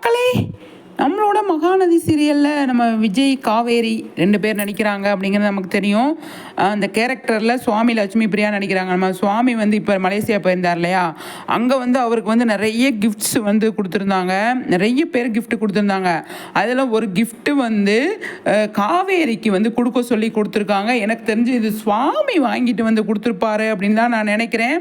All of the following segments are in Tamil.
மக்களே, நம்மளோட மகாநதி சீரியலில் நம்ம விஜய் காவேரி 2 பேர் நடிக்கிறாங்க அப்படிங்கிறது நமக்கு தெரியும். அந்த கேரக்டரில் சுவாமி லட்சுமி பிரியா நடிக்கிறாங்க. நம்ம சுவாமி வந்து இப்போ மலேசியா போயிருந்தார் இல்லையா, அங்கே வந்து அவருக்கு வந்து நிறைய கிஃப்ட்ஸ் வந்து கொடுத்துருந்தாங்க. நிறைய பேர் கிஃப்ட் கொடுத்துருந்தாங்க. அதில் ஒரு கிஃப்ட்டு வந்து காவேரிக்கு வந்து கொடுக்க சொல்லி கொடுத்துருக்காங்க. எனக்கு தெரிஞ்சு இது சுவாமி வாங்கிட்டு வந்து கொடுத்துருப்பாரு அப்படின்னு தான் நான் நினைக்கிறேன்.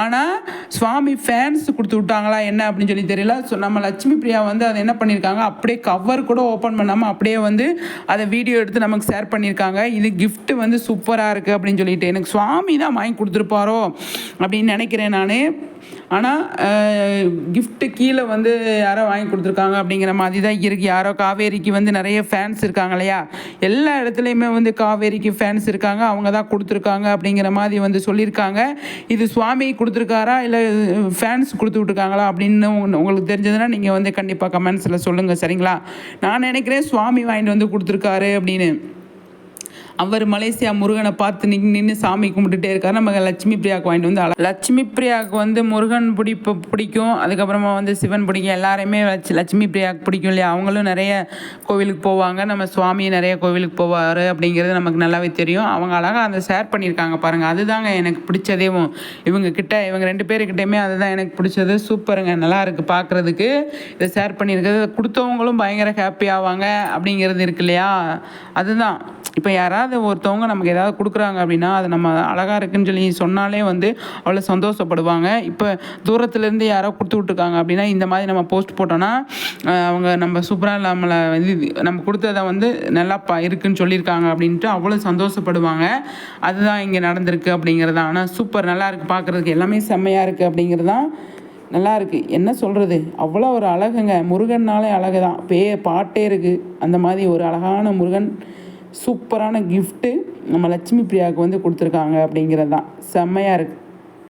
ஆனால் சுவாமி ஃபேன்ஸ் கொடுத்து விட்டாங்களா என்ன அப்படின்னு சொல்லி தெரியல. ஸோ நம்ம லட்சுமி பிரியா வந்து அதை என்ன பண்ணியிருக்காங்க, அப்படியே கவர் கூட ஓப்பன் பண்ணாமல் அப்படியே வந்து அதை வீடியோ எடுத்து நமக்கு ஷேர் பண்ணியிருக்காங்க. இது கிஃப்ட் வந்து சூப்பராக இருக்குது அப்படின்னு சொல்லிட்டு எனக்கு சுவாமி தான் வாங்கி கொடுத்துருப்பாரோ அப்படின்னு நினைக்கிறேன் நான். ஆனால் கிஃப்ட்டு கீழே வந்து யாரோ வாங்கி கொடுத்துருக்காங்க அப்படிங்கிற மாதிரி தான் இருக்குது. யாரோ காவேரிக்கு வந்து நிறைய ஃபேன்ஸ் இருக்காங்க இல்லையா, எல்லா இடத்துலையுமே வந்து காவேரிக்கு ஃபேன்ஸ் இருக்காங்க, அவங்க தான் கொடுத்துருக்காங்க அப்படிங்கிற மாதிரி வந்து சொல்லியிருக்காங்க. இது சுவாமி கொடுத்துருக்காரா இல்லை ஃபேன்ஸ் கொடுத்து விட்ருக்காங்களா அப்படின்னு உங்களுக்கு தெரிஞ்சதுன்னா நீங்கள் வந்து கண்டிப்பாக கமெண்ட்ஸில் சொல்லுங்கள். சரிங்களா? நான் நினைக்கிறேன் சுவாமி வாங்கிட்டு வந்து கொடுத்துருக்காரு அப்படின்னு. அவர் மலேசியா முருகனை பார்த்து நின்று சாமி கும்பிட்டுட்டே இருக்கார். நம்ம லட்சுமி பிரியாவுக்கு வாங்கிட்டு வந்து லட்சுமி பிரியாவுக்கு வந்து முருகன் பிடிக்கும், அதுக்கப்புறமா வந்து சிவன் பிடிக்கும். எல்லாரையுமே லட்சுமி பிரியாவுக்கு பிடிக்கும் இல்லையா. அவங்களும் நிறைய கோவிலுக்கு போவாங்க, நம்ம சுவாமி நிறைய கோவிலுக்கு போவார் அப்படிங்கிறது நமக்கு நல்லாவே தெரியும். அவங்க அழகாக அதை ஷேர் பண்ணியிருக்காங்க பாருங்கள். அதுதாங்க எனக்கு பிடிச்சதேவும். இவங்க 2 பேருக்கிட்டையுமே அதுதான் எனக்கு பிடிச்சது. சூப்பருங்க, நல்லா இருக்குது பார்க்குறதுக்கு. இதை ஷேர் பண்ணியிருக்கிறது கொடுத்தவங்களும் பயங்கர ஹாப்பி ஆவாங்க அப்படிங்கிறது இருக்கு இல்லையா. அதுதான் இப்போ யாராவது ஒருத்தவங்க நமக்கு ஏதாவது கொடுக்குறாங்க அப்படின்னா அது நம்ம அழகாக இருக்குன்னு சொல்லி சொன்னாலே வந்து அவ்வளோ சந்தோஷப்படுவாங்க. இப்போ தூரத்துலேருந்து யாரோ கொடுத்து விட்ருக்காங்க அப்படின்னா இந்த மாதிரி நம்ம போஸ்ட் போட்டோன்னா அவங்க நம்ம சூப்பராக நம்மளை வந்து நம்ம கொடுத்ததை வந்து நல்லா இருக்குன்னு சொல்லியிருக்காங்க அப்படின்ட்டு அவ்வளோ சந்தோஷப்படுவாங்க. அதுதான் இங்கே நடந்திருக்கு அப்படிங்கிறது தான். ஆனால் சூப்பர், நல்லா இருக்குது பார்க்குறதுக்கு, எல்லாமே செம்மையாக இருக்குது அப்படிங்கிறது தான். நல்லா இருக்குது, என்ன சொல்கிறது, அவ்வளோ ஒரு அழகுங்க. முருகன்னாலே அழகு தான், பாட்டே இருக்குது. அந்த மாதிரி ஒரு அழகான முருகன், சூப்பரான கிஃப்ட்டு நம்ம லட்சுமி பிரியாவுக்கு வந்து கொடுத்துருக்காங்க அப்படிங்கிறது தான். செம்மையாக இருக்குது.